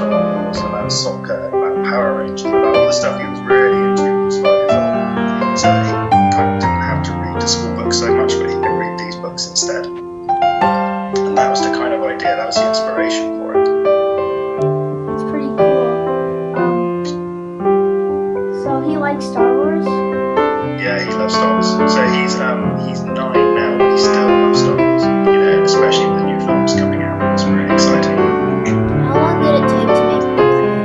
Star Wars, about soccer, about Power Rangers, about all the stuff he was really into when he was 5 years old. So that he kind of didn't have to read the school books so much, but he could read these books instead. And that was the kind of idea, that was the inspiration for it. It's pretty cool. So he likes Star Wars? Yeah, he loves Star Wars. So he's 9 now, but he still loves Star Wars. You know, especially with the new films coming out. It's really exciting. How long did it take to make Book Creator?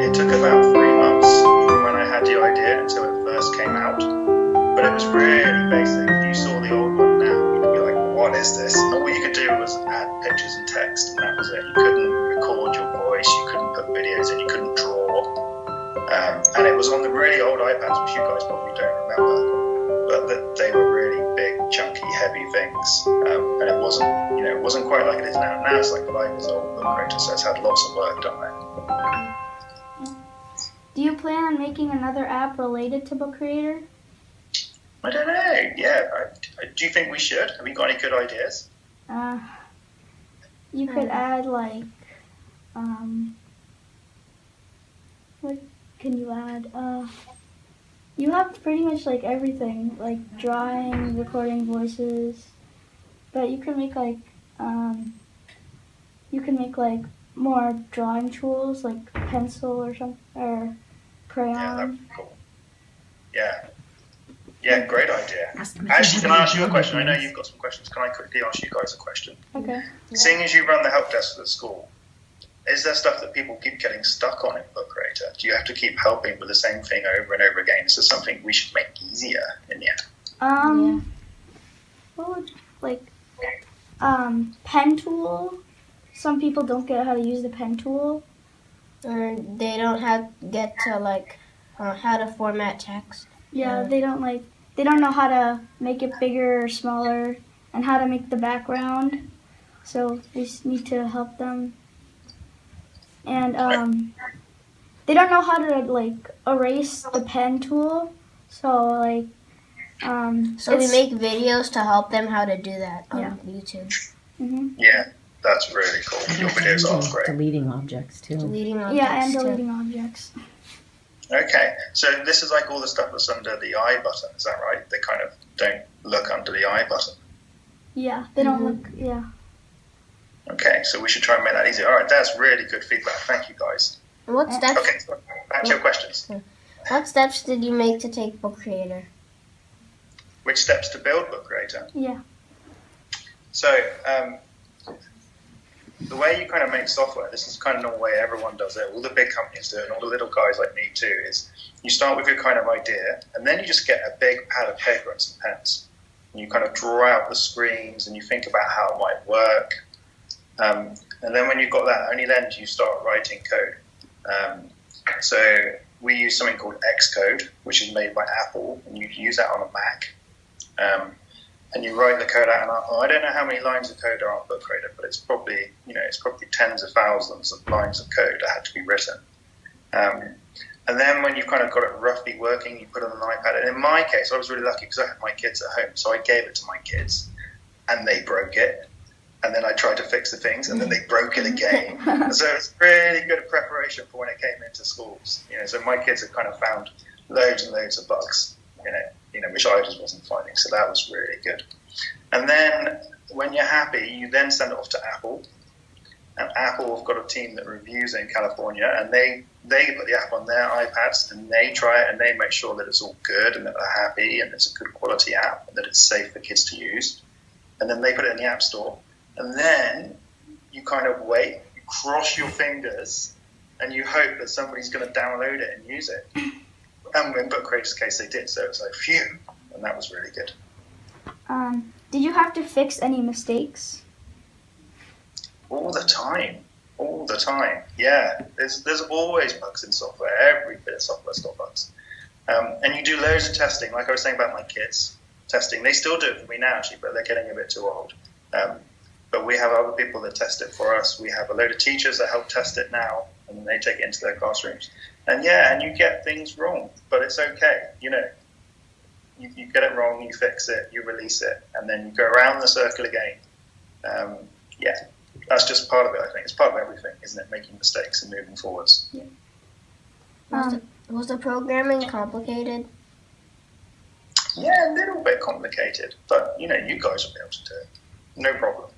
It took about 3 months from when I had the idea until it first came out. But it was really basic. If you saw the old one now, you'd be like, what is this? And all you could do was add pictures and text, and that was it. You couldn't record your voice, you couldn't put videos in, you couldn't draw. And it was on the really old iPads, which you guys probably don't remember, but they were really big, chunky, heavy things. And it wasn't quite like it is now. Now it's like 5 years old, Book Creator, so it's had lots of work done there. Do you plan on making another app related to Book Creator? I don't know. Yeah. Do you think we should? Have you got any good ideas? You could add like, what can you add? You have pretty much like everything, like drawing, recording voices, but you can make like, more drawing tools like pencil or something, or crayon. Yeah, that'd be cool. Yeah, great idea. Actually, can I ask you a question? I know you've got some questions. Can I quickly ask you guys a question? Okay. Seeing as you run the help desk for the school, is there stuff that people keep getting stuck on in Book Creator? Do you have to keep helping with the same thing over and over again? Is there something we should make easier in the app? What would, like, pen tool? Some people don't get how to use the pen tool. Or they don't get to like how to format text. Yeah, they don't know how to make it bigger or smaller and how to make the background. So we just need to help them. And they don't know how to like erase the pen tool. So like so we make videos to help them how to do that on YouTube. Mm-hmm. Yeah, that's really cool. Your videos are great. Deleting objects too. Yeah, and deleting objects. Okay, so this is like all the stuff that's under the I button, is that right? They kind of don't look under the I button. Yeah, they don't look, yeah. Okay, so we should try and make that easier. All right, that's really good feedback. Thank you, guys. What steps? Okay, so back to your questions. What steps did you make to take Book Creator? Which steps to build Book Creator? Yeah. So, the way you kind of make software, this is kind of the way everyone does it, all the big companies do it, and all the little guys like me too, is you start with your kind of idea, and then you just get a big pad of paper and some pens. And you kind of draw out the screens, and you think about how it might work. And then when you've got that, only then do you start writing code. So we use something called Xcode, which is made by Apple, and you can use that on a Mac. And you write the code out, and I don't know how many lines of code are on Book Creator, but it's probably tens of thousands of lines of code that had to be written. And then when you've kind of got it roughly working, you put it on an iPad. And in my case, I was really lucky because I had my kids at home, so I gave it to my kids, and they broke it. And then I tried to fix the things, and then they broke it again. So it's really good preparation for when it came into schools. So my kids have kind of found loads and loads of bugs in it, which I just wasn't finding. So that was really good. And then when you're happy, you then send it off to Apple. And Apple have got a team that reviews it in California, and they put the app on their iPads, and they try it, and they make sure that it's all good, and that they're happy, and it's a good quality app, and that it's safe for kids to use. And then they put it in the App Store. And then you kind of wait, you cross your fingers, and you hope that somebody's going to download it and use it. And in Book Creator's case, they did, so it was like, phew, and that was really good. Did you have to fix any mistakes? All the time, yeah. There's always bugs in software. Every bit of software's got bugs. And you do loads of testing, like I was saying about my kids. Testing, they still do it for me now, actually, but they're getting a bit too old. But we have other people that test it for us. We have a load of teachers that help test it now, and they take it into their classrooms. And you get things wrong, but it's okay. You get it wrong, you fix it, you release it, and then you go around the circle again. that's just part of it. I think it's part of everything, isn't it? Making mistakes and moving forwards. Yeah. Was the programming complicated? Yeah, a little bit complicated, but you guys will be able to do it. No problem.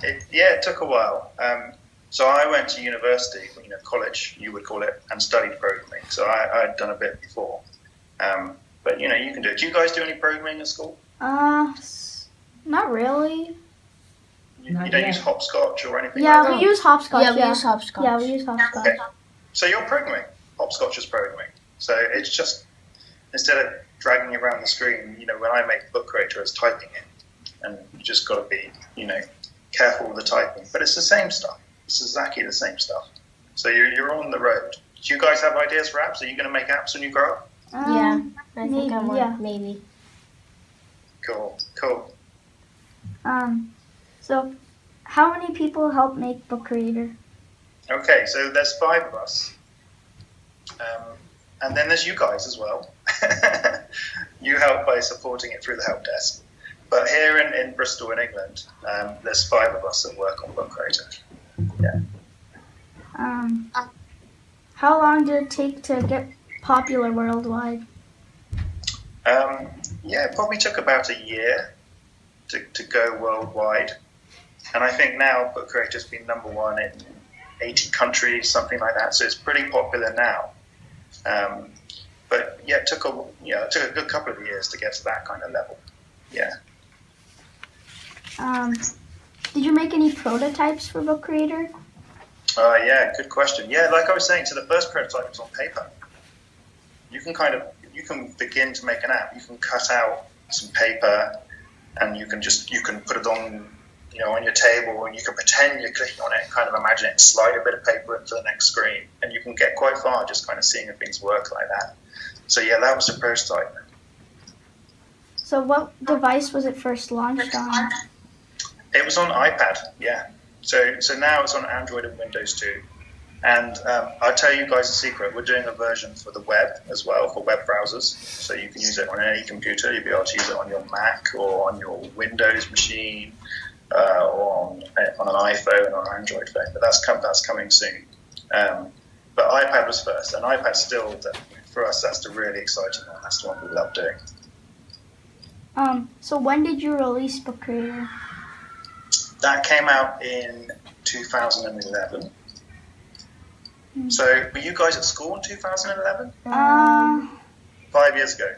It took a while. So I went to university, college, you would call it, and studied programming. So I'd done a bit before. But you can do it. Do you guys do any programming at school? Not really. You don't use hopscotch or anything Yeah, like that? we use hopscotch. Yeah, we use hopscotch. Yeah, we use hopscotch. Okay. So you're programming. Hopscotch is programming. So it's just, instead of dragging around the screen, when I make Book Creator, it's typing it. And you just got to be, careful with the typing. But it's the same stuff. It's exactly the same stuff. So you're on the road. Do you guys have ideas for apps? Are you going to make apps when you grow up? Yeah, I think I want, yeah. maybe. Cool. So how many people help make Book Creator? Okay, so there's 5 of us. And then there's you guys as well. You help by supporting it through the help desk. But here in Bristol, in England, there's 5 of us that work on Book Creator. Yeah. How long did it take to get popular worldwide? It probably took about a year to go worldwide. And I think now Book Creator's been #1 in 80 countries, something like that. So it's pretty popular now. But yeah, it took a good couple of years to get to that kind of level. Yeah. Did you make any prototypes for Book Creator? Yeah, good question. Yeah, like I was saying, so the first prototype was on paper. You can begin to make an app. You can cut out some paper, and you can put it on, on your table, and you can pretend you're clicking on it and kind of imagine it and slide a bit of paper into the next screen, and you can get quite far just kind of seeing if things work like that. So yeah, that was the prototype. So what device was it first launched on? It was on iPad, yeah. So now it's on Android and Windows too. And I'll tell you guys a secret. We're doing a version for the web as well, for web browsers. So you can use it on any computer. You'll be able to use it on your Mac or on your Windows machine or on an iPhone or an Android phone. But that's coming soon. But iPad was first. And iPad still, for us, that's the really exciting one. That's the one we love doing. So when did you release Book Creator? That came out in 2011. So were you guys at school in 2011? 5 years ago.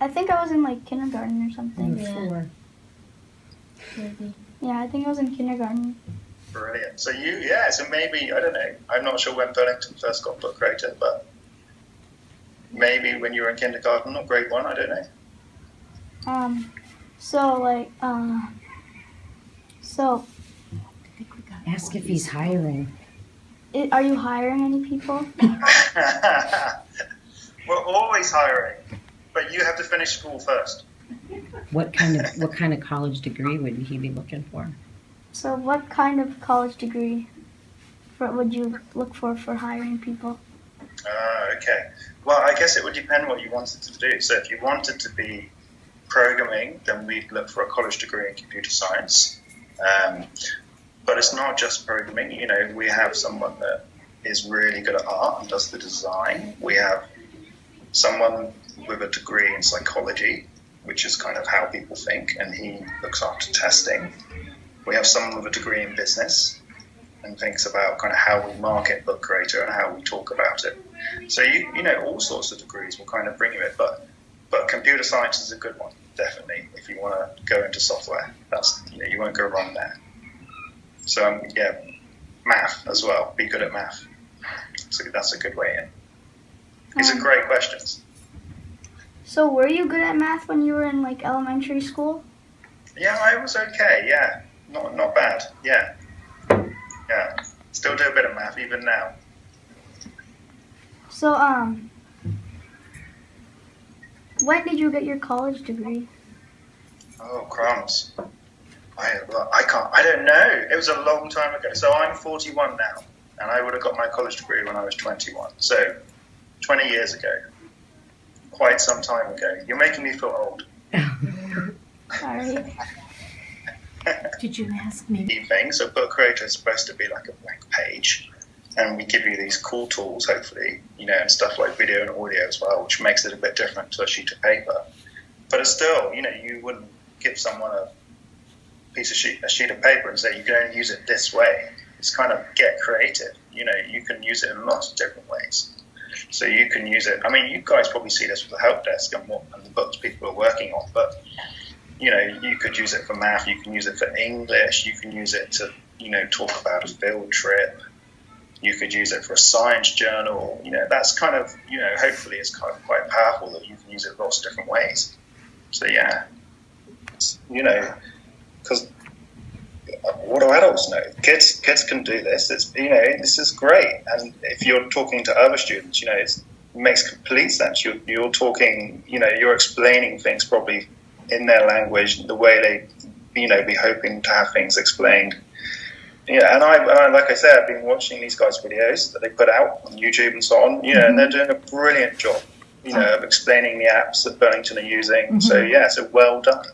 I think I was in like kindergarten or something. Yeah. Maybe. Yeah, I think I was in kindergarten. Brilliant. So so maybe, I don't know, I'm not sure when Burlington first got Book Creator, but maybe when you were in kindergarten or grade 1, I don't know. So Ask if he's hiring. Are you hiring any people? We're always hiring, but you have to finish school first. What kind of college degree would he be looking for? So what kind of college degree would you look for hiring people? Okay. Well, I guess it would depend what you wanted to do. So if you wanted to be programming, then we'd look for a college degree in computer science. But it's not just programming. We have someone that is really good at art and does the design. We have someone with a degree in psychology, which is kind of how people think, and he looks after testing. We have someone with a degree in business and thinks about kind of how we market Book Creator and how we talk about it. So all sorts of degrees will kind of bring you it, but computer science is a good one, definitely. If you want to go into software, that's you won't go wrong there. So math as well. Be good at math. So that's a good way in. These are great questions. So were you good at math when you were in like elementary school? Yeah, I was okay. Yeah, not bad. Yeah. Still do a bit of math even now. So when did you get your college degree? Oh, crumbs. I don't know. It was a long time ago. So I'm 41 now, and I would have got my college degree when I was 21. So 20 years ago. Quite some time ago. You're making me feel old. Sorry. Did you ask me? Thing. So Book Creator is supposed to be like a blank page, and we give you these cool tools, hopefully, and stuff like video and audio as well, which makes it a bit different to a sheet of paper. But it's still, you wouldn't give someone a sheet of paper and say you can only use it this way. It's kind of get creative. You can use it in lots of different ways. So you can use it. I mean, you guys probably see this with the help desk and the books people are working on, but you could use it for math, you can use it for English, you can use it to, talk about a field trip, you could use it for a science journal. That's kind of, hopefully it's kind of quite powerful that you can use it in lots of different ways. So yeah, because what do adults know? Kids can do this. It's this is great. And if you're talking to other students, it makes complete sense. You're talking, you're explaining things probably in their language, the way they, be hoping to have things explained. And I like I said, I've been watching these guys' videos that they put out on YouTube and so on, and they're doing a brilliant job, of explaining the apps that Burlington are using. So yeah, so well done.